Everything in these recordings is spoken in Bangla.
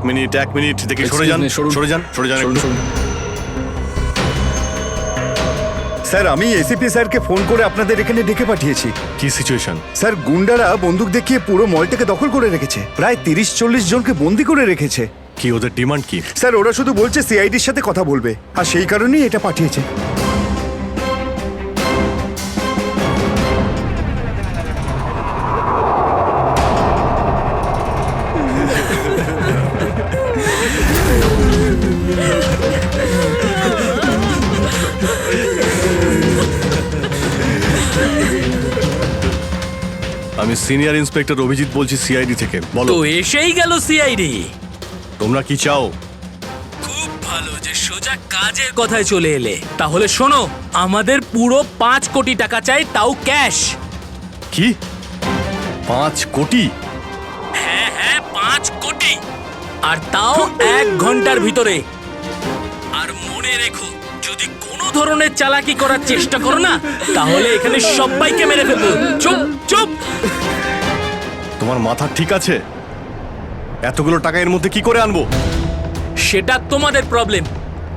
মিনিট দেখে সরে যান একটু। স্যার আমি এসিপি স্যারকে ফোন করে আপনাদের এখানে ডেকে পাঠিয়েছি। কি সিচুয়েশন? স্যার গুন্ডারা বন্দুক দেখিয়ে পুরো মলটাকে দখল করে রেখেছে, প্রায় 30-40 জনকে বন্দি করে রেখেছে। কি ওদের ডিমান্ড কি? স্যার ওরা শুধু বলছে সিআইডির সাথে কথা বলবে, আর সেই কারণেই এটা পাঠিয়েছে। আমি সিনিয়র ইন্সপেক্টর অভিজিৎ বলছি সিআইডি থেকে। বলো। তো এসেই গেল সিআইডি। তোমরা কি চাও? খুব ভালো যে সোজা কাজের কথায় চলে এলে। তাহলে শোনো, আমাদের পুরো 5 কোটি টাকা চাই, তাও ক্যাশ। কি 5 কোটি? হ্যাঁ 5 কোটি, আর তাও 1 ঘন্টার ভিতরে। আর মনে রেখো, যদি কোনো ধরনের চালাকি করার চেষ্টা করো না, তাহলে এখানে সবাইকে মেরে ফেলবো। চুপ চুপ। তোমার মাথা ঠিক আছে? এতগুলো টাকা এর মধ্যে কি করে আনবো? সেটা তোমাদের প্রবলেম।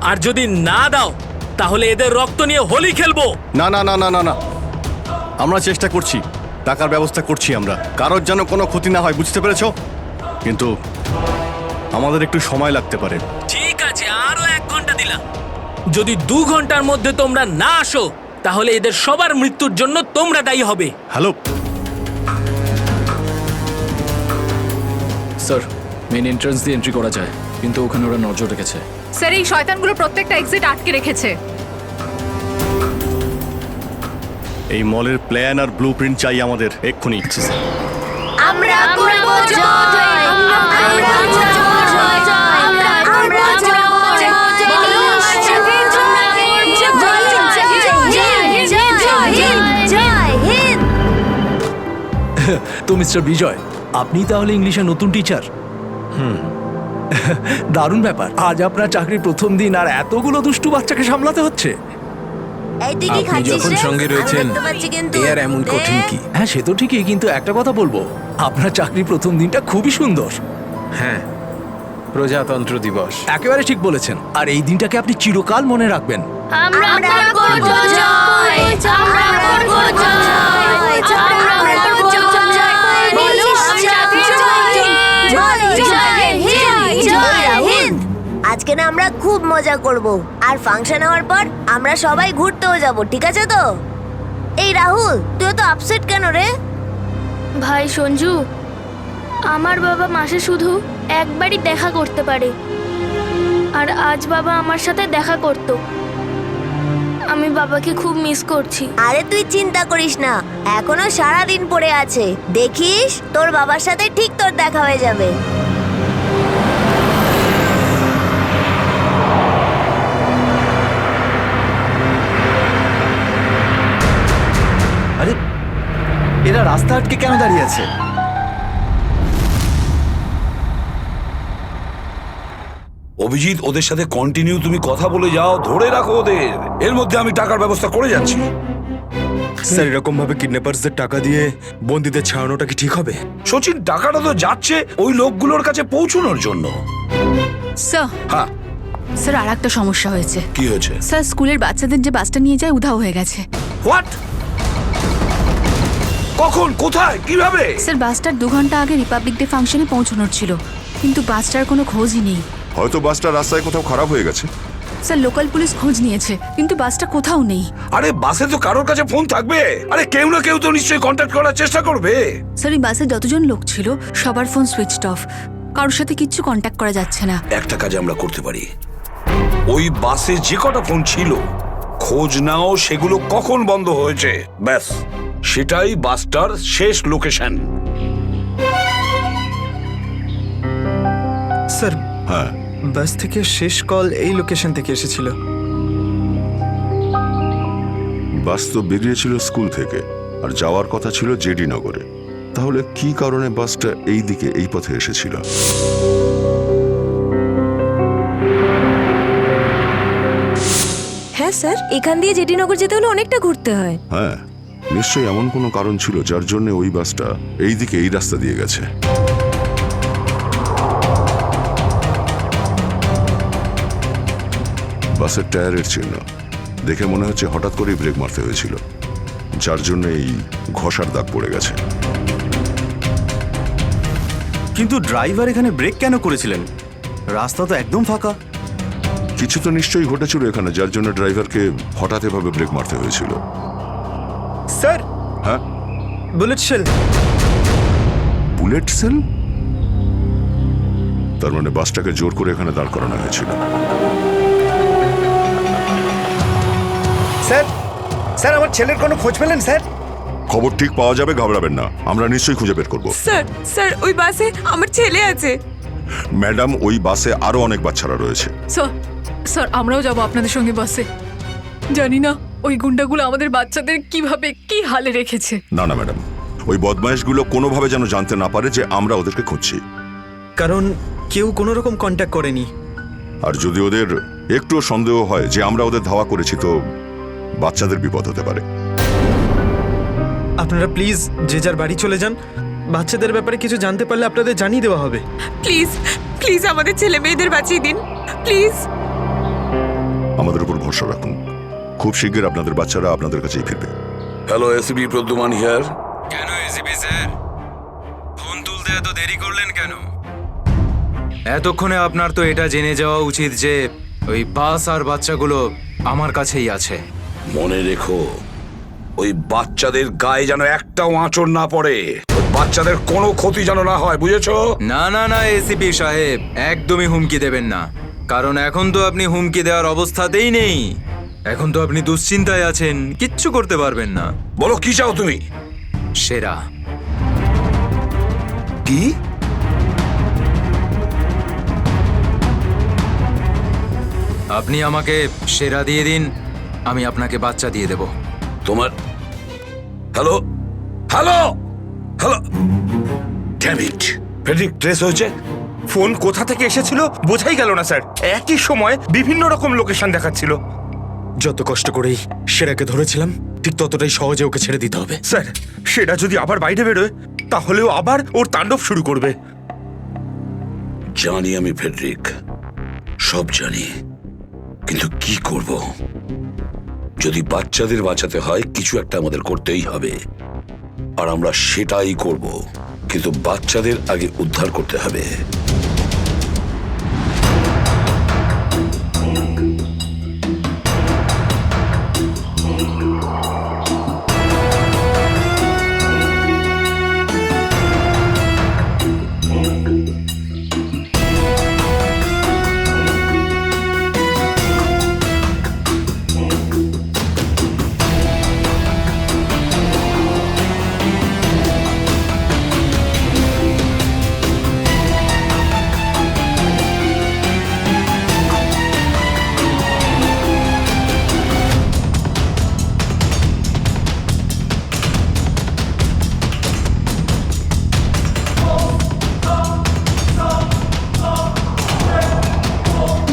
আর যদি না দাও, তাহলে এদের রক্ত নিয়ে হোলি খেলবো। না না না না না না, আমরা চেষ্টা করছি, টাকার ব্যবস্থা করছি আমরা। কারোর যেন কোনো ক্ষতি না হয়, বুঝতে পেরেছো? কিন্তু আমাদের একটু সময় লাগতে পারে। ঠিক আছে, আরো 1 ঘন্টা দিলাম। যদি 2 ঘন্টার মধ্যে তোমরা না আসো, তাহলে এদের সবার মৃত্যুর জন্য তোমরা দায়ী হবে। হ্যালো স্যার, মেন এন্ট্রান্স দিয়ে এন্ট্রি করা যায়, কিন্তু ওখানে ওরা নজর রেখেছে। স্যার এই শয়তানগুলো প্রত্যেকটা এক্সিট আটকে রেখেছে। এই মলের প্ল্যান আর ব্লুপ্রিন্ট চাই আমাদের এক্ষুনি। আমরা করব জয়, আমরা করব জয়, আমরা করব জয়, জয় হিন্দ। তো মিস্টার বিজয়, আপনি তাহলে ইংলিশের নতুন টিচার? দারুণ ব্যাপার। আজ আপনার চাকরির প্রথম দিন আর এতগুলো দুষ্টু বাচ্চাকে সামলাতে হচ্ছে। এই তুই কি আপনি খাচ্ছিস যখন রে? সঙ্গে আমি রয়েছেন, দেখতে পাচ্ছি কিন্তু। এ আর এমন কঠিন কি? হ্যাঁ সে তো ঠিকই, কিন্তু একটা কথা বলবো, আপনার চাকরির প্রথম দিনটা খুবই সুন্দর। হ্যাঁ, প্রজাতন্ত্র দিবস। একেবারে ঠিক বলেছেন, আর এই দিনটাকে আপনি চিরকাল মনে রাখবেন। আমরা করব জয়, আমরা করব জয়, আমরা করব জয়, বলো সাথে জয়, জয় হিন্দ, জয় হিন্দ। আজকে না আমরা খুব মজা করব, আর ফাংশন হওয়ার পর আমরা সবাই ঘুরতেও যাব, ঠিক আছে তো? এই রাহুল, তুই তো আপসেট কেন রে? ভাই সঞ্জু, আমার বাবা মাসে শুধু একবারই দেখা করতে পারে, আর আজ বাবা আমার সাথে দেখা করত। আমি বাবাকে খুব মিস করছি। আরে তুই চিন্তা করিস না, এখনো সারা দিন পড়ে আছে, দেখিস তোর বাবার সাথে ঠিক তোর দেখা হয়ে যাবে। আরে এরা রাস্তা আটকে কেন দাঁড়িয়ে আছে? অভিজিৎ, ওদের সাথে কন্টিনিউ তুমি কথা বলে যাও, ধরে রাখো ওদের। এর মধ্যে আমি টাকার ব্যবস্থা করে যাচ্ছি। স্যার এরকম ভাবে কিডন্যাপার্সদের টাকা দিয়ে বন্দীদের ছাড়ানোটা কি ঠিক হবে? সচিন, টাকাটা তো যাচ্ছে ওই লোকগুলোর কাছে পৌঁছানোর জন্য। স্যার, হ্যাঁ, স্যার আর একটা সমস্যা হয়েছে। কি হয়েছে? স্যার স্কুলের বাচ্চাদের যে বাসটা নিয়ে যায় উধাও হয়ে গেছে। হোয়াট? কখন, কোথায়, কিভাবে? স্যার বাসটার 2 ঘন্টা আগে রিপাবলিক ডে ফাংশনে পৌঁছানোর ছিল, কিন্তু বাসটার কোনো খোঁজই নেই। হয়তো বাসটা রাস্তায় কোথাও খারাপ হয়ে গেছে। স্যার লোকাল পুলিশ খোঁজ নিয়েছে, কিন্তু বাসটা কোথাও নেই। আরে বাসে তো কারোর কাছে ফোন থাকবে, আরে কেউ না কেউ তো নিশ্চয়ই কন্ট্যাক্ট করার চেষ্টা করবে। স্যার এই বাসে যতজন লোক ছিল সবার ফোন সুইচড অফ, কারোর সাথে কিচ্ছু কন্ট্যাক্ট করা যাচ্ছে না। একটা কাজ আমরা করতে পারি, ওই বাসে যে কটা ফোন ছিল খোঁজ নাও সেগুলো কখন বন্ধ হয়েছে, ব্যাস সেটাই বাসটার শেষ লোকেশন। স্যার হ্যাঁ, বাস থেকে শেষ কল এই লোকেশন থেকে এসেছিল। বাস তো বেরিয়েছিল স্কুল থেকে আর যাওয়ার কথা ছিল জেডি নগরে। তাহলে কি কারণে বাসটা এই দিকে এই পথে এসেছিল? হ্যাঁ স্যার, এখান দিয়ে জেডি নগর যেতে হলে অনেকটা ঘুরতে হয়। হ্যাঁ, নিশ্চয়ই এমন কোনো কারণ ছিল যার জন্য ওই বাসটা এই দিকে এই রাস্তা দিয়ে গেছে। বাসের টায়ারের চিহ্ন দেখে মনে হচ্ছে হঠাৎ করেই ব্রেক মারতে হয়েছিল, যার জন্য এই ঘষার দাগ পড়ে গেছে। কিন্তু ড্রাইভার এখানে ব্রেক কেন করেছিলেন? রাস্তা তো একদম ফাঁকা। কিছু তো নিশ্চয়ই ঘটেছিল এখানে, যার জন্য ড্রাইভারকে হঠাৎ এভাবে ব্রেক মারতে হয়েছিল। স্যার, হ্যাঁ, বুলেট শেল। Bullet sell? তার মানে বাসটাকে জোর করে এখানে দাঁড় করানো হয়েছিল। স্যার, স্যার আমার ছেলের কোনো খোঁজ পেলেন স্যার? খবর ঠিক পাওয়া যাবে, ঘাবড়াবেন না, আমরা নিশ্চয়ই খুঁজে বের করব। স্যার, স্যার ওই বাসে আমার ছেলে আছে। ম্যাডাম, ওই বাসে আরো অনেক বাচ্চারা রয়েছে। স্যার, স্যার আমরাও যাব আপনাদের সঙ্গে বাসে। জানি না ওই গুন্ডাগুলো আমাদের বাচ্চাদের কিভাবে কি হালে রেখেছে। না না ম্যাডাম, ওই বদমাইশগুলো কোনোভাবে যেন জানতে না পারে যে আমরা ওদেরকে খুঁজছি। কারণ কেউ কোনো রকম কন্ট্যাক্ট করেনি। আর যদি ওদের একটুও সন্দেহ হয় যে আমরা ওদের ধাওয়া করেছি, তো বাচ্চাদের বিপদ হতে পারে। আপনারা প্লিজ যে যার বাড়ি চলে যান। বাচ্চাদের ব্যাপারে কিছু জানতে পারলে আপনাদের জানিয়ে দেওয়া হবে। প্লিজ, প্লিজ আমাদের ছেলে মেয়েদের বাঁচিয়ে দিন প্লিজ। আমাদের উপর ভরসা রাখুন, খুব শীঘ্র আপনাদের বাচ্চারা আপনাদের কাছেই ফিরবে। Hello, ACP Pradyuman here. কেন এসিপি স্যার, ফোন তুলতে এত দেরি করলেন কেন? এতক্ষণে আপনার তো এটা জেনে যাওয়া উচিত যে ওই বাস আর বাচ্চাগুলো আমার কাছেই আছে। মনে রেখো, ওই বাচ্চাদের গায়ে যেন একটাও আঁচড় না পড়ে, ওই বাচ্চাদের কোনো ক্ষতি যেন না হয়, বুঝেছো? না না না এসিপি সাহেব, একদমই হুমকি দেবেন না। কারণ এখন তো আপনি হুমকি দেওয়ার অবস্থাতেই নেই। এখন তো আপনি দুশ্চিন্তায় আছেন, কিচ্ছু করতে পারবেন না। বলো কি চাও তুমি? সেরা। কি? আপনি আমাকে সেরা দিয়ে দিন, আমি আপনাকে বাচ্চা দিয়ে দেব। তোমার hello hello hello, damn it, Friedrich trace হয়েছে? ফোন কোথা থেকে এসেছিল বোঝাই গেল না স্যার। একই সময় বিভিন্ন রকম লোকেশন দেখাচ্ছিল। যত কষ্ট করেই সেরাকে ধরেছিলাম, ঠিক ততটাই সহজে ওকে ছেড়ে দিতে হবে। স্যার, সেটা যদি আবার বাইরে বেরোয় তাহলেও আবার ওর তাণ্ডব শুরু করবে। জানি আমি ফেডরিক, সব জানি, কিন্তু কি করব? যদি বাচ্চাদের বাঁচাতে হয়, কিছু একটা আমাদের করতেই হবে, আর আমরা সেটাই করব। কিন্তু বাচ্চাদের আগে উদ্ধার করতে হবে।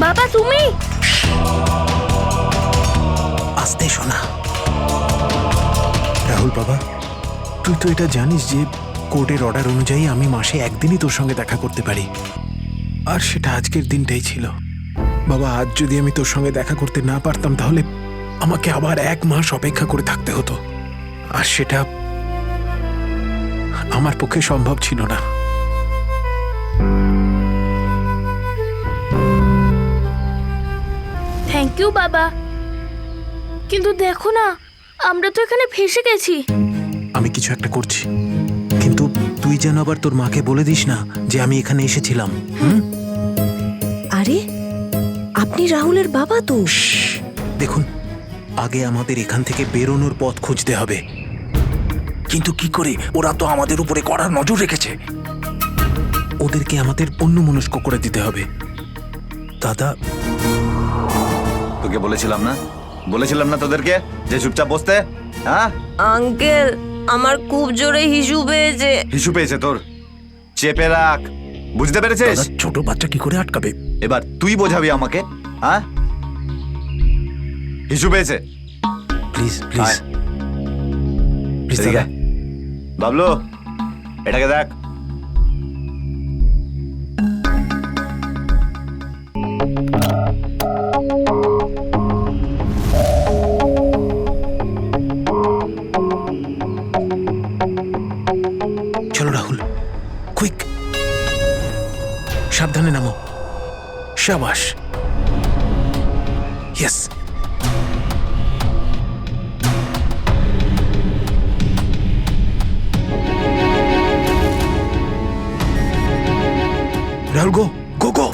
বাবা তুমি? আস্তে শোনা। রাহুল বাবা, তুই তো এটা জানিস যে কোর্টের অর্ডার অনুযায়ী আমি মাসে একদিনই তোর সঙ্গে দেখা করতে পারি, আর সেটা আজকের দিনটাই ছিল। বাবা, আজ যদি আমি তোর সঙ্গে দেখা করতে না পারতাম তাহলে আমাকে আবার 1 মাস অপেক্ষা করে থাকতে হতো, আর সেটা আমার পক্ষে সম্ভব ছিল না। থ্যাংক ইউ বাবা, কিন্তু দেখো না, আমরা তো এখানে ফেসে গেছি। আমি কিছু একটা করছি, কিন্তু তুই যেন আবার তোর মাকে বলে দিস না যে আমি এখানে এসেছিলাম। আরে আপনি রাহুলের বাবা তো। দেখুন, আগে আমাদের এখান থেকে বেরোনোর পথ খুঁজতে হবে। কিন্তু কি করে? ওরা তো আমাদের উপরে কড়া নজর রেখেছে। ওদেরকে আমাদের অন্যমনস্ক করে দিতে হবে। দাদা, তোকে বলেছিলাম না তোদেরকে যে চুপচাপ বসতে? হ্যাঁ আঙ্কেল, আমার খুব জোরে হিসু পেয়েছে। হিসু পেয়েছে তোর? চেপে রাখ, বুঝতে পেরেছিস? ছোট বাচ্চা কি করে আটকাবে? এবার তুই বোঝাবি আমাকে। হ্যাঁ, হিসু পেয়েছে? প্লিজ প্লিজ প্লিজ দাদা। বাবলু, এটাকে দেখ। চলো রাহুল, কুইক, সাবধানে নামো। শাবাশ, ইয়েস। রাহুল, গো গো গো।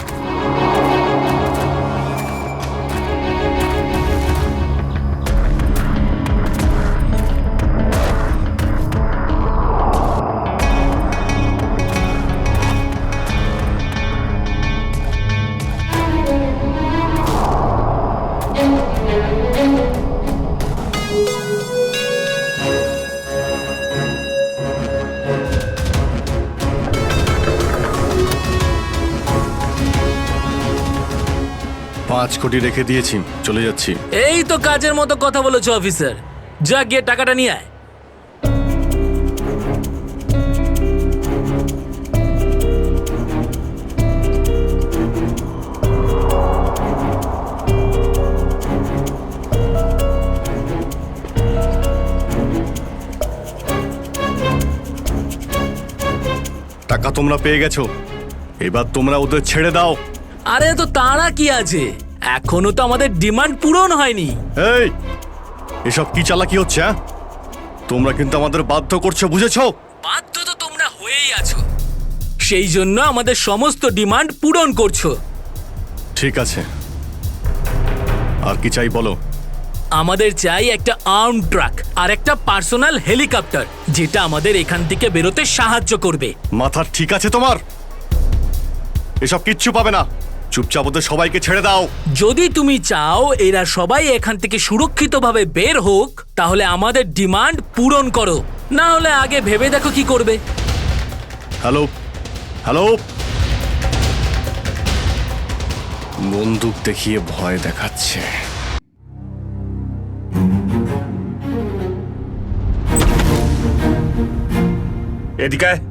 পাঁচ কোটি রেখে দিয়েছি, চলে যাচ্ছি। এই তো কাজের মতো কথা বলেছো অফিসার, যা গিয়ে টাকাটা নিয়ে আয়। টাকা তোমরা পেয়ে গেছো, এবার তোমরা ওদের ছেড়ে দাও। আরে তো তারা কি আছে, এখনো তো আমাদের ডিমান্ড পূরণ হয়নি। এই, এসব কি চালাকি হচ্ছে? হ্যাঁ, তোমরা কিন্তু আমাদের বাধ্য করছো, বুঝেছো? বাধ্য তো তোমরা হয়েই আছো, সেই জন্য আমাদের সমস্ত ডিমান্ড পূরণ করছো। ঠিক আছে, আর কি চাই বলো? আমাদের চাই একটা আর্ম ট্রাক আর একটা পার্সোনাল হেলিকপ্টার, যেটা আমাদের এখান থেকে বেরোতে সাহায্য করবে। মাথা ঠিক আছে তোমার? এসব কিচ্ছু পাবে না, চুপচাপ ওদের সবাইকে ছেড়ে দাও। যদি তুমি চাও এরা সবাই এখান থেকে সুরক্ষিতভাবে বের হোক, তাহলে আমাদের ডিমান্ড পূরণ করো, না হলে আগে ভেবে দেখো কি করবে। হ্যালো হ্যালো, বন্দুক দেখিয়ে ভয় দেখাচ্ছে। এদিকে আয়।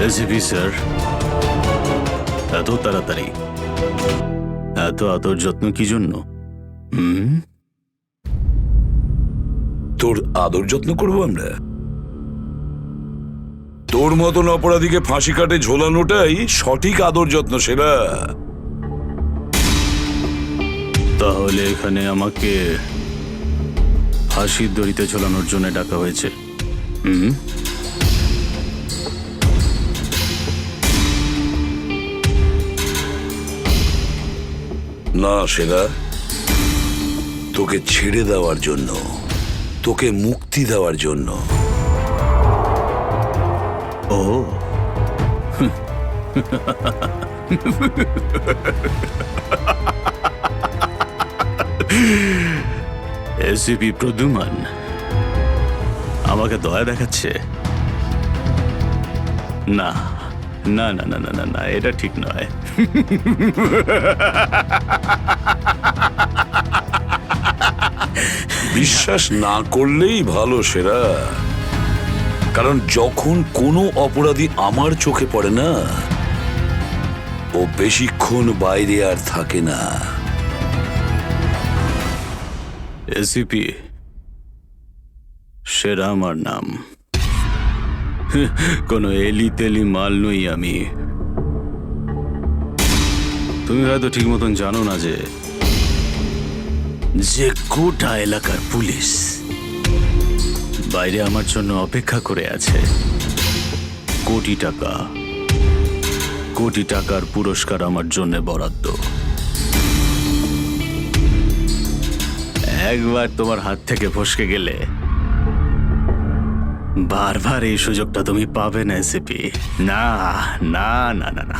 এসিপি স্যার, এত তাড়াতাড়ি, এত আদর যত্ন কি জন্য? তোর আদর যত্ন করবো আমরা? তোর মতন অপরাধীকে ফাঁসি কাটে ঝোলানোটাই সঠিক আদর যত্ন, সেরা। তাহলে এখানে আমাকে ফাঁসির দড়িতে ঝোলানোর জন্য ডাকা হয়েছে? না সেরা, তোকে ছেড়ে দেওয়ার জন্য, তোকে মুক্তি দেওয়ার জন্য। ও এসিপি প্রদ্যুমান আমাকে দয়া দেখাচ্ছে? না না না না না না না, এটা ঠিক নয়। বিশ্বাস না করলেই ভালো সেরা, কারণ যখন কোনো অপরাধী আমার চোখে পড়ে না, ও বেশিক্ষণ বাইরে আর থাকে না। এসিপি, সেরা আমার নাম, কোনো এলি তেলি মাল নই আমি। তুমি হয়তো ঠিক মতন জানো না যে গোটা এলাকার পুলিশ বাইরে আমার জন্য অপেক্ষা করে আছে। কোটি টাকার পুরস্কার আমার জন্য বরাদ্দ। একবার তোমার হাত থেকে ফসকে গেলে বারবার এই সুযোগটা তুমি পাবে না এসিপি। না না না না না।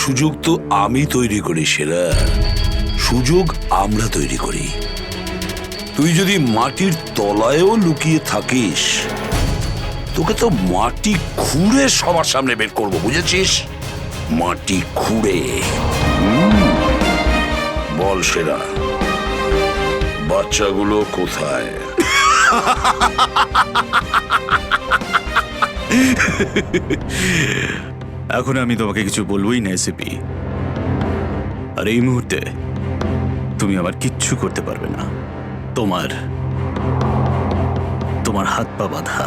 সুযোগ তো আমি তৈরি করি সেরা, সুযোগ আমরা তৈরি করি। তুই যদি মাটির তলায়ও লুকিয়ে থাকিস, তোকে তো মাটি খুঁড়ে সবার সামনে বের করবো, বুঝেছিস? মাটি খুঁড়ে। বল সেরা, বাচ্চাগুলো কোথায়? এখন আমি তোমাকে কিছু বলবোই না এসিপি। আর এই মুহূর্তে তুমি আমার কিচ্ছু করতে পারবে না। তোমার হাত পা বাঁধা।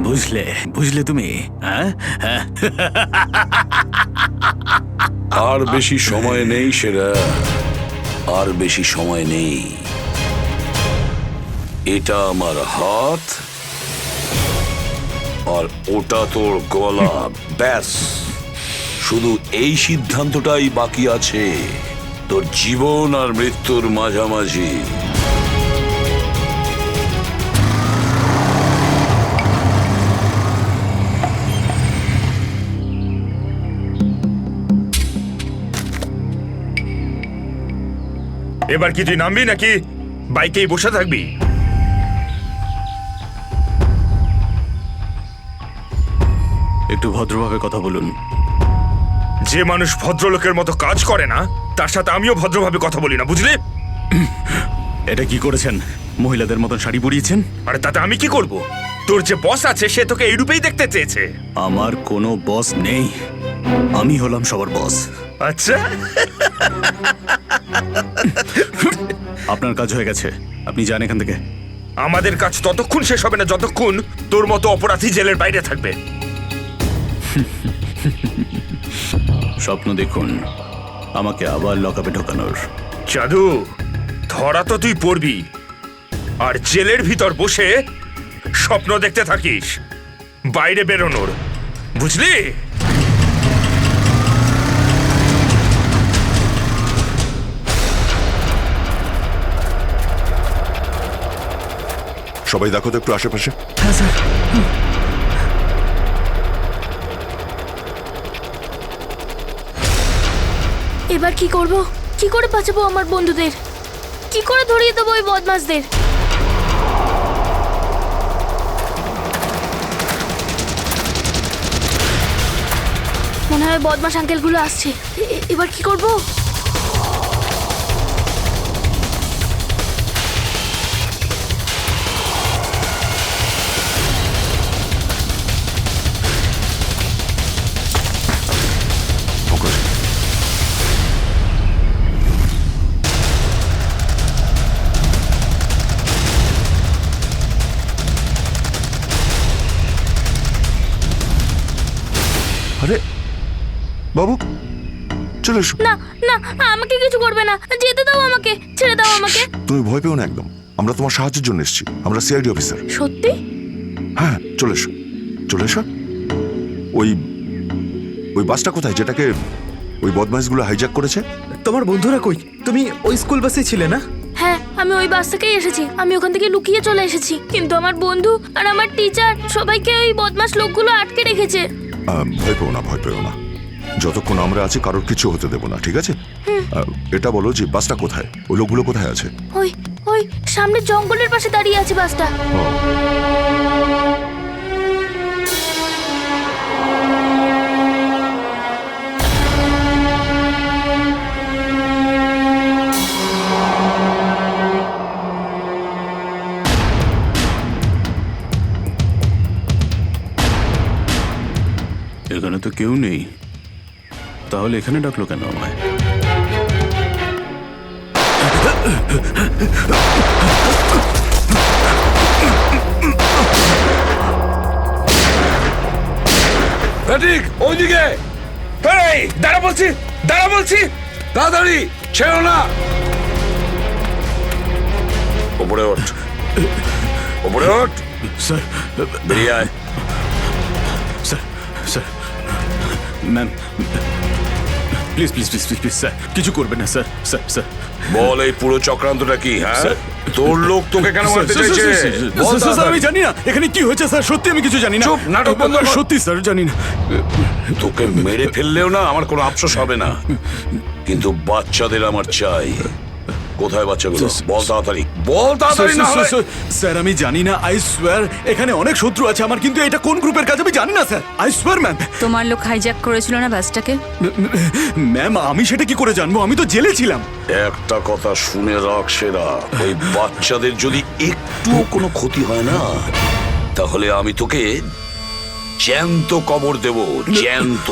বুঝলে বুঝলে তুমি? হ্যাঁ হ্যাঁ। আর বেশি সময় নেই সেরা, আর বেশি সময় নেই। এটা আমার হাত আর ওটা তোর গলা, ব্যাস। শুধু এই সিদ্ধান্তটাই বাকি আছে, তোর জীবন আর মৃত্যুর মাঝামাঝি। এবার কি তুই নামবি নাকি বাইকেই বসে থাকবি? একটু ভদ্রভাবে কথা বলুন। যে মানুষ ভদ্রলোকের মতো কাজ করে না, তার সাথে আমিও ভদ্রভাবে কথা বলি না, বুঝলি? এটা কি করেছেন? মহিলাদের মতন শাড়ি পরিয়েছেন? আরে তাতে আমি কি করব? তোর যে বস আছে সে তোকে এই রূপেই দেখতে চেয়েছে। আমার কোনো বস নেই, আমি হলাম সবার বস। আচ্ছা, আপনার কাজ হয়ে গেছে, আপনি যান এখান থেকে। আমাদের কাজ ততক্ষণ শেষ হবে না যতক্ষণ তোর মতো অপরাধী জেলের বাইরে থাকবে। স্বপ্ন দেখুন আমাকে আবার লকআপে ঢোকানোর। জাদু, ধরা তো তুই পড়বি, আর জেলের ভিতর বসে স্বপ্ন দেখতে থাকিস বাইরে বেরোনোর, বুঝলি? সবাই দেখো তো একটু আশেপাশে। হ্যাঁ স্যার। এবার কি করব? কি করে বাঁচাবো আমার বন্ধুদের? কি করে ধরিয়ে দেবো ওই বদমাশদের? মনে হয় বদমাশ আঙ্কেলগুলো আসছে। এবার কি করব? আরে বাবু, চলে এসো। না না, আমাকে কিছু করবে না, যেতে দাও আমাকে, ছেড়ে দাও আমাকে। তুমি ভয় পেও না একদম, আমরা তোমার সাহায্যের জন্য এসেছি, আমরা সিআইডি অফিসার। সত্যি? হ্যাঁ, চলে এসো, চলে এসো। ওই ওই বাসটা কোথায় যেটাকে ওই বদমাইশগুলো হাইজ্যাক করেছে? তোমার বন্ধুরা কই? তুমি ওই স্কুল বাসে ছিলে না? হ্যাঁ, আমি ওই বাস থেকেই এসেছি। আমি ওখান থেকে লুকিয়ে চলে এসেছি, কিন্তু আমার বন্ধু আর আমার টিচার সবাইকে ওই বদমাশ লোকগুলো আটকে রেখেছে। ভয় পেও না, ভয় পেও না। যতক্ষণ আমরা আছি কারোর কিছু হতে দেবো না, ঠিক আছে? এটা বলো যে বাসটা কোথায়, ওই লোকগুলো কোথায় আছে? ওই ওই সামনে জঙ্গলের পাশে দাঁড়িয়ে আছে বাসটা। এখানে তো কেউ নেই, তাহলে এখানে ডাকলো কেন আমায়? ঠিক ওইদিকে। এই দাঁড়া বলছি, দাঁড়া বলছি, তাড়াতাড়ি ছেড়ো না। ওপরে ওঠ, ওপরে ওঠ। স্যার বেরিয়ে আয়। Sir sir ma'am please please please please please sir কিছু করবেন না স্যার স্যার স্যার বল এই পুরো চক্রান্তটা কি? হ্যাঁ, তোর লোক তোকে কেন মারতে চাইছে? বল স্যার আমি তাড়াতাড়ি। জানি না এখানে কি হয়েছে স্যার, সত্যি আমি কিছু জানি না। চুপ, নাটক বন্ধ কর। সত্যি স্যার জানি না। তোকে মেরে ফেললেও না আমার কোনো আফসোস হবে না, কিন্তু বাচ্চাদের আমার চাই। কোথায় বাচ্চাগুলো? বল তাড়াতাড়ি, বল তাড়াতাড়ি না হলে। স্যার আমি জানি না, আই সোয়ার এখানে অনেক শত্রু আছে আমার, কিন্তু এটা কোন গ্রুপের কাজ আমি জানি না স্যার, আই সোয়ার ম্যাম। তোমার লোক হাইজ্যাক করেছিল না বাসটাকে? ম্যাম আমি সেটা কি করে জানবো, আমি তো জেলে ছিলাম। একটা কথা শুনে রাখ সেরা, ওই বাচ্চাদের যদি একটুও কোনো ক্ষতি হয় না, তাহলে আমি তোকে জ্যান্ত কবর দেব, জ্যান্ত।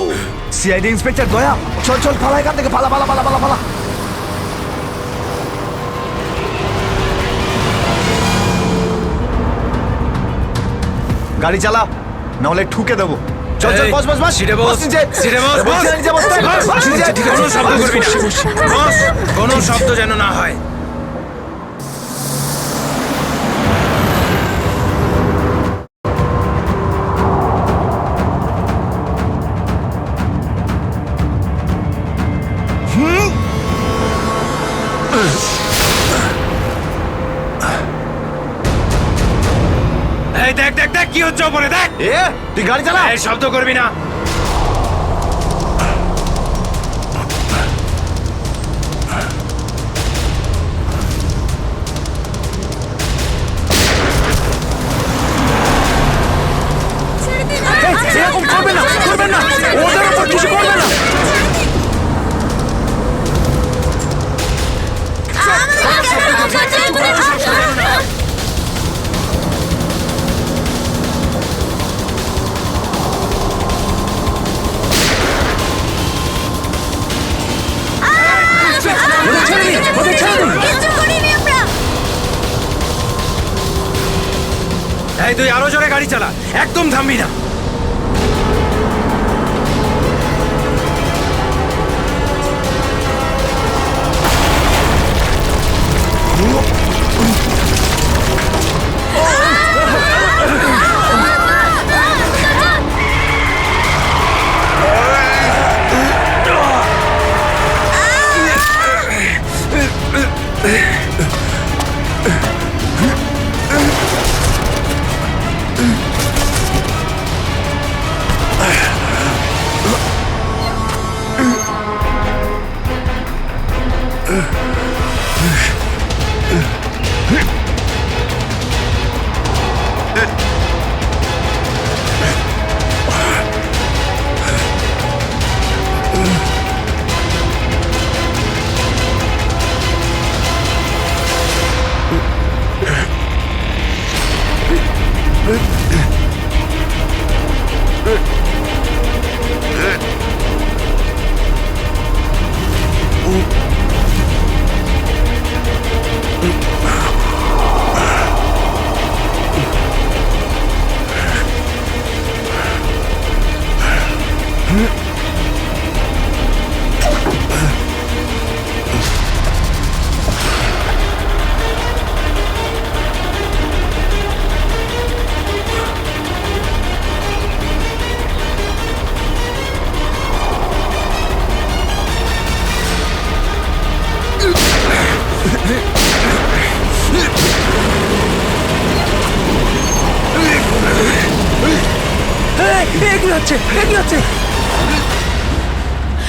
সিআইডি ইন্সপেক্টর দয়া, চল চল পালা এখান থেকে, পালা পালা পালা পালা পালা। গাড়ি চালা, নাহলে ঠুকে দেবো। চল চল, বস বস বস, সিটে বস, নিচে। সিটে বস, বস, বস। নিচে বস, বস, নিচে। কোনো শব্দ করবি না, বস, কোনো শব্দ যেন না হয়। এই দেখ দেখ দেখ কি হচ্ছে ওপরে, দেখ। তুই গাড়ি চালা। এই শব্দ করবি না। এরকম করবে না, করবে না, ওদের উপর কিছু করবে না। এই তুই আরো জোরে গাড়ি চালা, একদম থামবি না।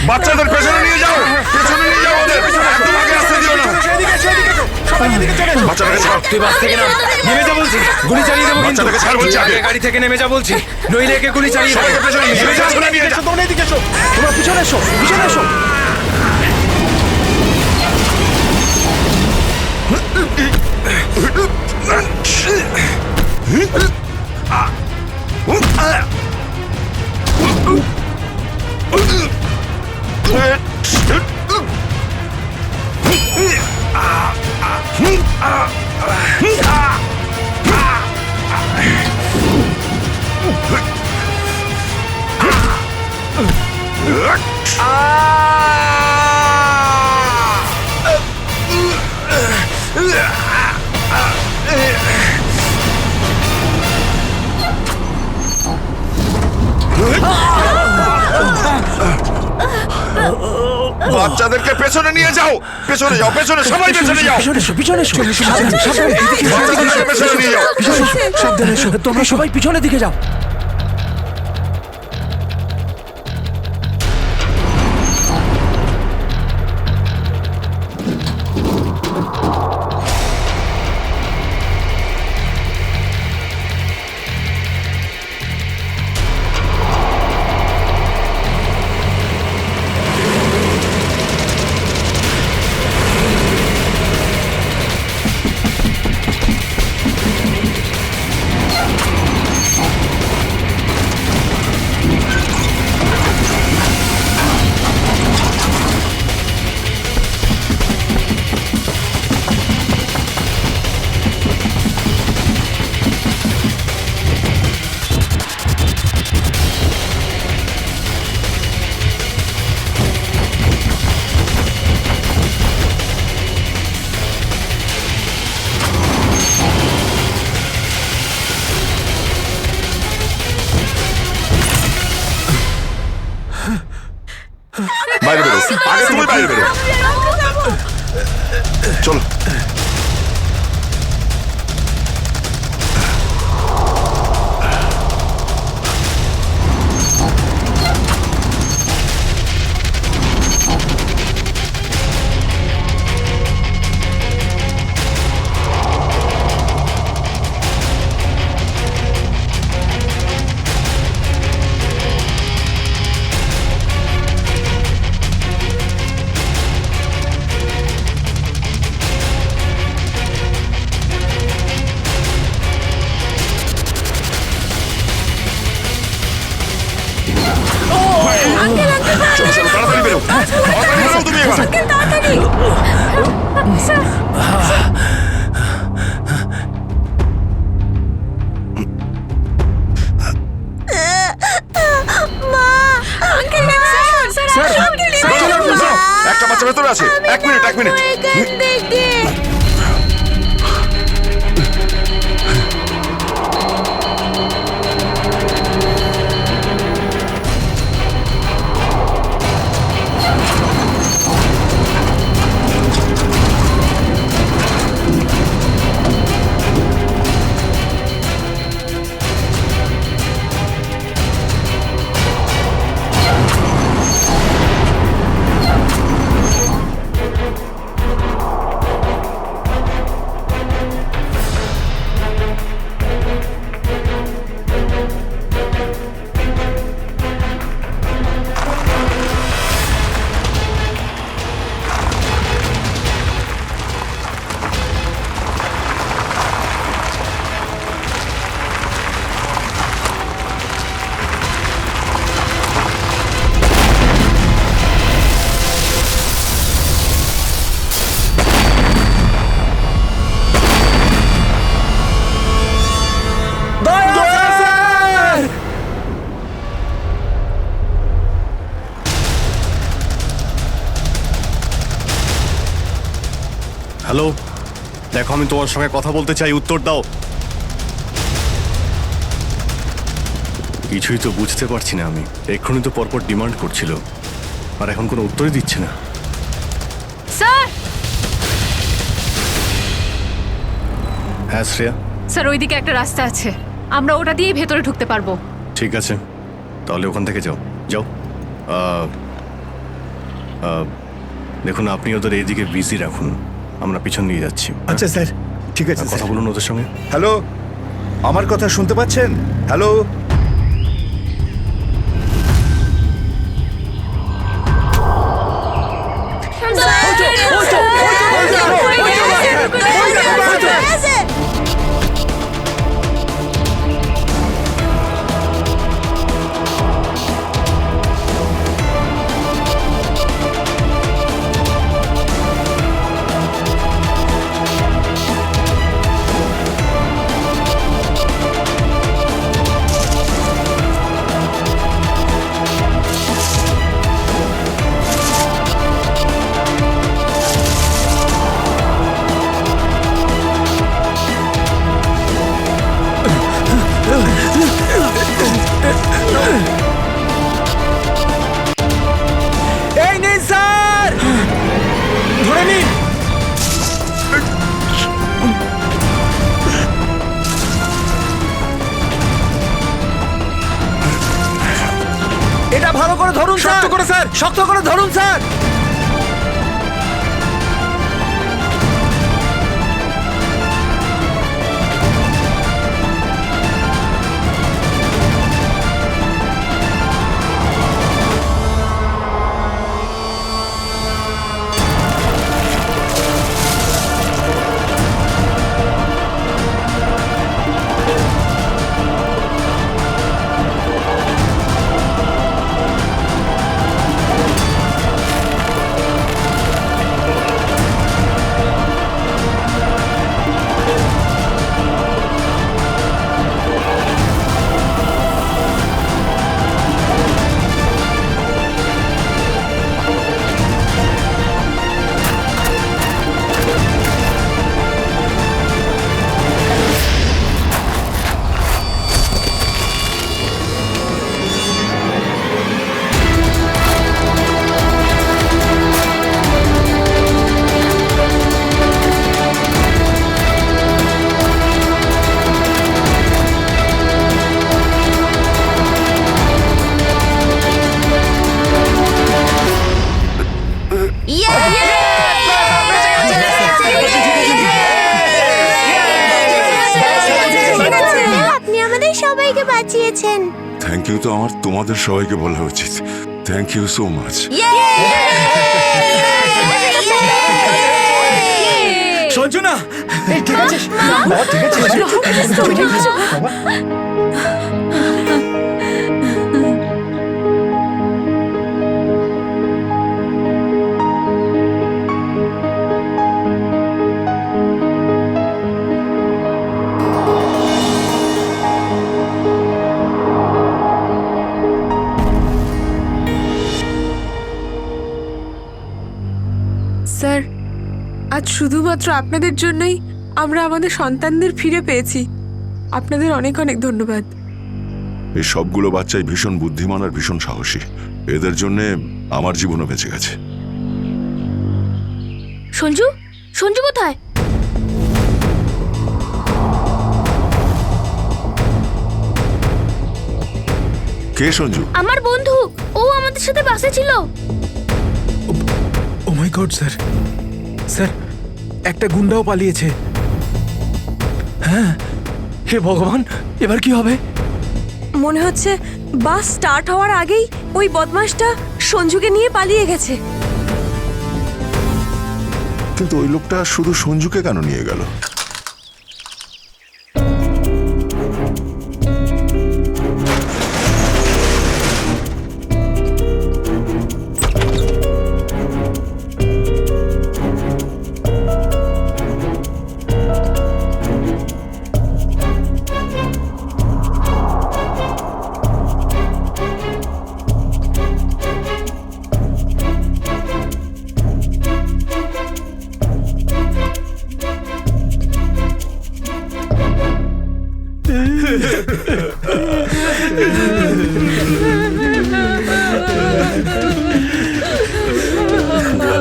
বাচ্চাদের পেছনে নিয়ে যাও, পেছনে নিয়ে যাও ওদের, একদম আগে আসতে দিও না। বাচ্চাটাকে ছাড়, তুই বাস থেকে নাম, নেমে যা বলছি, গুলি চালিয়ে দেবো কিন্তু। বাচ্চাটাকে ছাড় বলছি তুই আগে। আগে গাড়ি থেকে নেমে যা বলছি, নইলে একে গুলি চালিয়ে দেবো। সবাইকে পেছনে নিয়ে যাও, পেছনে নিয়ে যাও। তোমরা এদিকে এসো, তোমরা পিছনে এসো, পিছনে এসো। বাচ্চাদেরকে পেছনে নিয়ে যাও, পেছনে যাও, পেছনে সবাই পেছনে যাও, পিছনে এসো, বাচ্চাদেরকে পেছনে নিয়ে যাও। সাবধানে এসো, তোমরা সবাই পিছনের দিকে যাও। বাইরে বেরো, আগে তুমি বাইরে বেরো। চলো। চলো, চলো, তাড়াতাড়ি বেরো, তাড়াতাড়ি বেরো তুমি এবার। একটা বাচ্চা ভেতরে আছে, এক মিনিট, এক মিনিট। হ্যালো, দেখো আমি তোমার সঙ্গে কথা বলতে চাই, উত্তর দাও। কিছুই তো বুঝতে পারছি না আমি। এক্ষুনি তো পরপর ডিমান্ড করছিল, আর এখন কোনো উত্তরই দিচ্ছে না। স্যার, হ্যাঁ শ্রেয়া। স্যার ওইদিকে একটা রাস্তা আছে, আমরা ওটা দিয়েই ভেতরে ঢুকতে পারবো। ঠিক আছে, তাহলে ওখান থেকে যাও, যাও। দেখুন, আপনি ওদের এইদিকে বিজি রাখুন, আমরা পিছন নিয়ে যাচ্ছি। আচ্ছা স্যার, ঠিক আছে। কথা বলুন ওদের সঙ্গে। হ্যালো, আমার কথা শুনতে পাচ্ছেন? হ্যালো, এটা ভালো করে ধরুন শক্ত করে স্যার, শক্ত করে ধরুন স্যার। আপনি আমাদের সবাইকে বাঁচিয়েছেন। থ্যাংক ইউ তো আমার তোমাদের সবাইকে বলা উচিত। Thank you so much. Sanju না, ঠিক আছে বাবা, ঠিক আছে বাবা। স্যার, আজ শুধুমাত্র আপনাদের জন্যই আমরা আমাদের সন্তানদের ফিরে পেয়েছি। আপনাদের অনেক অনেক ধন্যবাদ। এই সবগুলো বাচ্চাই ভীষণ বুদ্ধিমান আর ভীষণ সাহসী। এদের জন্য আমার জীবনও বেঁচে গেছে। সঞ্জু, সঞ্জু কোথায়? কে সঞ্জু? আমার বন্ধু, ও আমাদের সাথে বাসে ছিল। ও মাই গড স্যার, স্যার একটা গুন্ডাও পালিয়েছে। হ্যাঁ, হে ভগবান, এবার কি হবে? মনে হচ্ছে বাস স্টার্ট হওয়ার আগেই ওই বদমাশটা সঞ্জুকে নিয়ে পালিয়ে গেছে। কিন্তু ওই লোকটা শুধু সঞ্জুকে কেন নিয়ে গেল?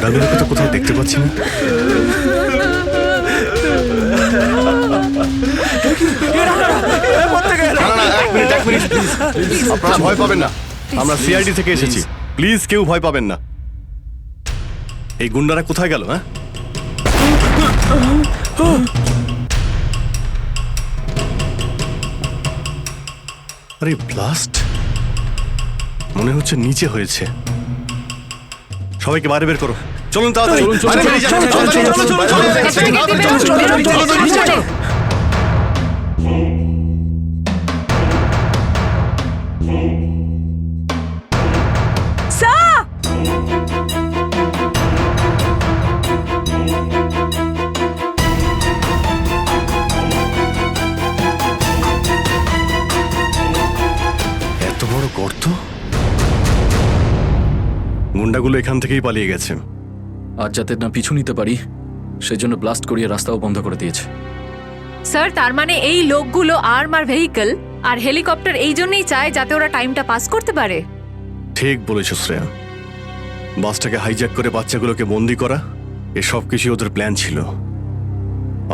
দাদুকে তো কোথাও দেখতে পাচ্ছি না। এক মিনিট প্লিজ। আপনারা ভয় পাবেন না, আমরা সিআইডি থেকে এসেছি। প্লিজ কেউ ভয় পাবেন না। এই গুন্ডারা কোথায় গেল? হ্যাঁ, আরে ব্লাস্ট মনে হচ্ছে নিচে হয়েছে। সবাইকে বাইরে বের করো, চলুন তাড়াতাড়ি। এত বড় গর্ত! গুন্ডাগুলো এখান থেকেই পালিয়ে গেছে। আজ যাতে না পিছু নিতে পারি সেই জন্য ব্লাস্ট করিয়ে রাস্তাও বন্ধ করে দিয়েছে। স্যার, তার মানে এই লোকগুলো আর্মার ভেহিকল আর হেলিকপ্টার এই জন্যই চায় যাতে ওরা টাইমটা পাস করতে পারে। ঠিক বলেছ শ্রেয়া। বাসটাকে হাইজ্যাক করে বাচ্চাগুলোকে বন্দি করা, এসব কিছু ওদের প্ল্যান ছিল।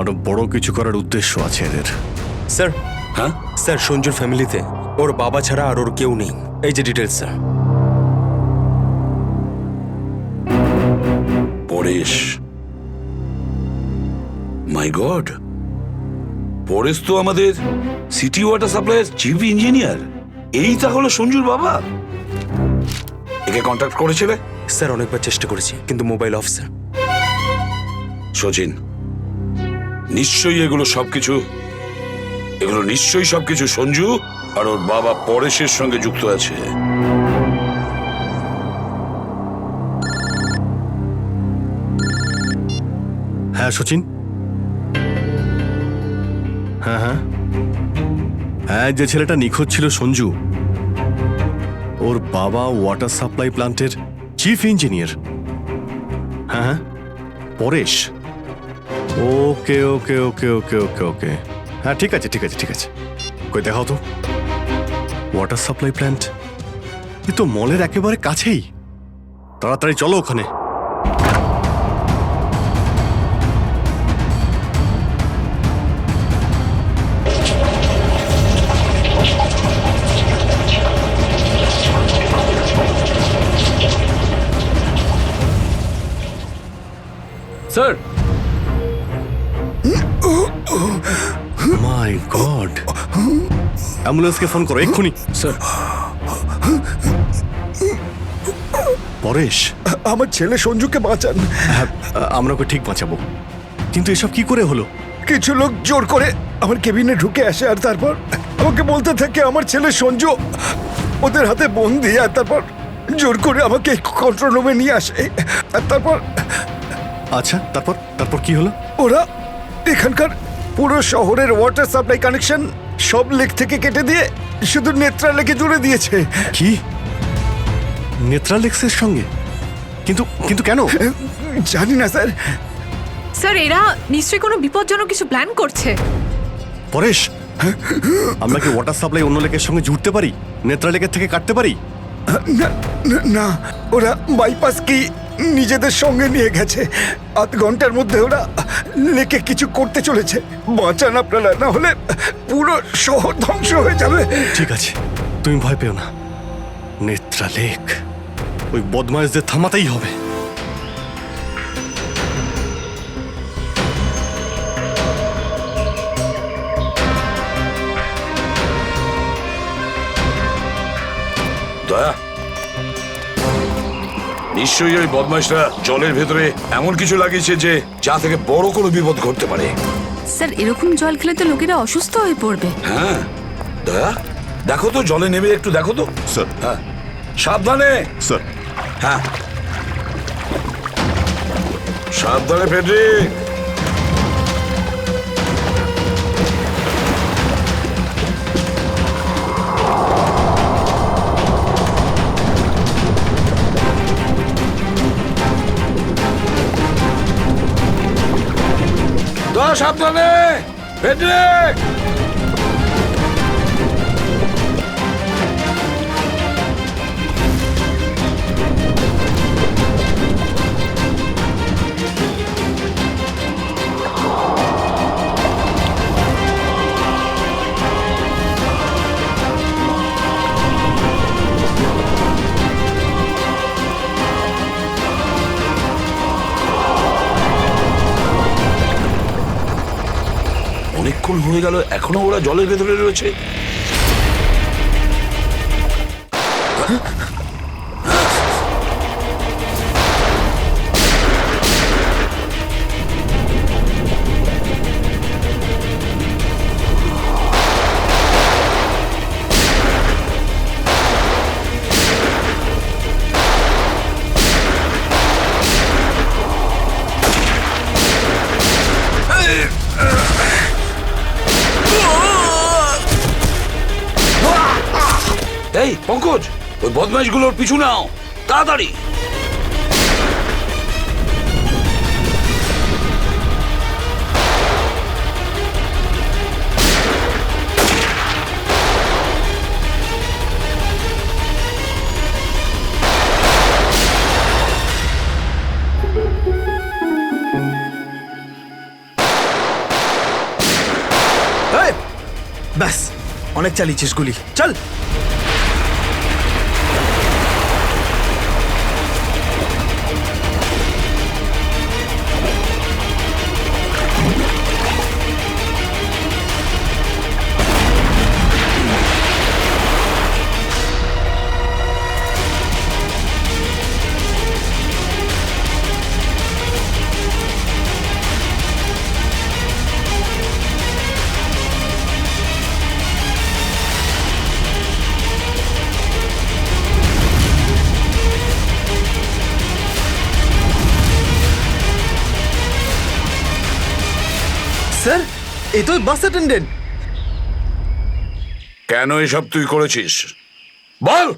আরো বড় কিছু করার উদ্দেশ্য আছে এদের। স্যার, হ্যাঁ স্যার, সঞ্জুর ফ্যামিলিতে ওর বাবা ছাড়া আর ওর কেউ নেই। এই যে ডিটেলস স্যার। পরেশ। মাই গড, পরেশ তো আমাদের সিটি ওয়াটার সাপ্লাইয়ের চিফ ইঞ্জিনিয়ার। এই তাহলে সঞ্জুর বাবা। একে কন্ট্যাক্ট করেছিলে? স্যার অনেকবার চেষ্টা করেছি, কিন্তু মোবাইল অফ স্যার। সচিন, নিশ্চয়ই এগুলো সবকিছু সঞ্জু আর ওর বাবা পরেশের সঙ্গে যুক্ত আছে। হ্যাঁ সচিন, হ্যাঁ হ্যাঁ হ্যাঁ, যে ছেলেটা নিখোঁজ ছিল সঞ্জু, ওর বাবা ওয়াটার সাপ্লাই প্ল্যান্টের চিফ ইঞ্জিনিয়ার। হ্যাঁ হ্যাঁ, পরেশ। ওকে ওকে ওকে ওকে ওকে ওকে হ্যাঁ, ঠিক আছে ঠিক আছে ঠিক আছে। কই দেখাও তো ওয়াটার সাপ্লাই প্ল্যান্ট। এ তো মলের একেবারে কাছেই। তাড়াতাড়ি চলো ওখানে। স্যার, মাই গড, অ্যাম্বুলেন্সকে ফোন করো এক্ষুনি। স্যার, পরেশ, আমার ছেলে সঞ্জুকে বাঁচান। হ্যাঁ, আমরা ওকে ঠিক বাঁচাবো, কিন্তু এসব কি করে হলো? কিছু লোক জোর করে আমার কেবিনে ঢুকে আসে আর তারপর আমাকে বলতে থাকে আমার ছেলে সঞ্জু ওদের হাতে বন্দি, আর তারপর জোর করে আমাকে কন্ট্রোল রুমে নিয়ে আসে। আর তারপর আচ্ছা, তারপর তারপর কি হলো? ওরা এখানকার পুরো শহরের ওয়াটার সাপ্লাই কানেকশন সব লেক থেকে কেটে দিয়ে শুধু নেত্রা লেকে জুড়ে দিয়েছে। কি? নেত্রালেক্সের সঙ্গে? কিন্তু কিন্তু কেন? জানি না স্যার। স্যার এরা নিশ্চয়ই কোনো বিপজ্জনক কিছু প্ল্যান করছে। পরেশ, আমরা কি ওয়াটার সাপ্লাই অন্য লেকের সঙ্গে জুড়তে পারি? নেত্রা লেকের থেকে কাটতে পারি? না, ওরা বাইপাস কি নিজেদের সঙ্গে নিয়ে গেছে। আধ ঘন্টার মধ্যে ওরা লেকে কিছু করতে চলেছে। বাঁচান আপনারা, না হলে পুরো শহর ধ্বংস হয়ে যাবে। ঠিক আছে, তুমি ভয় পেও না। নেত্রা লেক, ওই বদমাইশদের থামাতেই হবে। দয়া, নিশ্চয়ই ওই বদমাইশরা জলের ভেতরে এমন কিছু লাগিয়েছে যে যা থেকে বড় কোনো বিপদ ঘটতে পারে। স্যার এরকম জল খেলে তো লোকেরা অসুস্থ হয়ে পড়বে। হ্যাঁ দয়া, দেখো তো জলে নেমে একটু দেখো তো। স্যার। হ্যাঁ, সাবধানে। স্যার। হ্যাঁ, সাবধানে ফেডরিক। দয়া, সাবধানে ফেডরিক। অনেকক্ষণ হয়ে গেল, এখনো ওরা জলের ভেতরে রয়েছে। এই পঙ্কজ, ওই বদমাইশগুলোর পিছু নাও তাড়াতাড়ি। ব্যাস, অনেক চালিয়েছিস গুলি, চল। এই তো বাস অ্যাটেন্ডেন্ট। কেন এসব তুই করেছিস বল?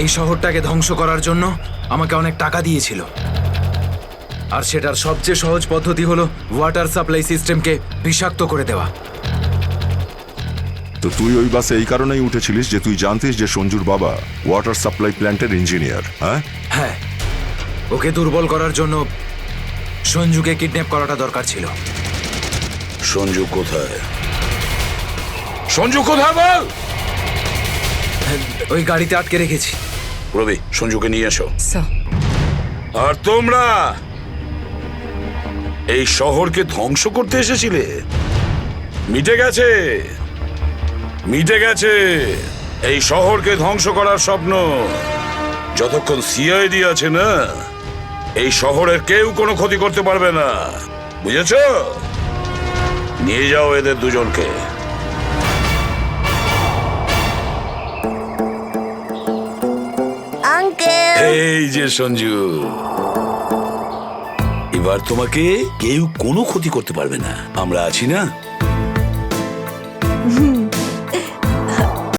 এই শহরটাকে ধ্বংস করার জন্য আমাকে অনেক টাকা দিয়েছিল, আর সেটার সবচেয়ে সহজ পদ্ধতি হলো ওয়াটার সাপ্লাই সিস্টেমকে বিষাক্ত করে দেওয়া। তো তুই ওই বাসে এই কারণেই উঠেছিলিস যে তুই জানতিস যে সঞ্জুর বাবা ওয়াটার সাপ্লাই প্ল্যান্টের ইঞ্জিনিয়ার, হ্যাঁ? হ্যাঁ, ওকে দুর্বল করার জন্য সঞ্জুকে কিডন্যাপ করাটা দরকার ছিল। সঞ্জু কোথায়? সঞ্জু কোথায় বল? ওই গাড়িতে আটকে রেখেছি। রবি, সঞ্জুকে নিয়ে এসো। স্যার। আর তোমরা এই শহরকে ধ্বংস করতে এসেছিলে? মিটে গেছে, মিটে গেছে এই শহরকে ধ্বংস করার স্বপ্ন। যতক্ষণ সিআইডি আছে না, এই শহরের কেউ কোনো ক্ষতি করতে পারবে না, বুঝেছ? নিয়ে যাও এদের দুজনকে। আঙ্কেল, এই যে সঞ্জু, এবার তোমাকে কেউ কোনো ক্ষতি করতে পারবে না, আমরা আছি না?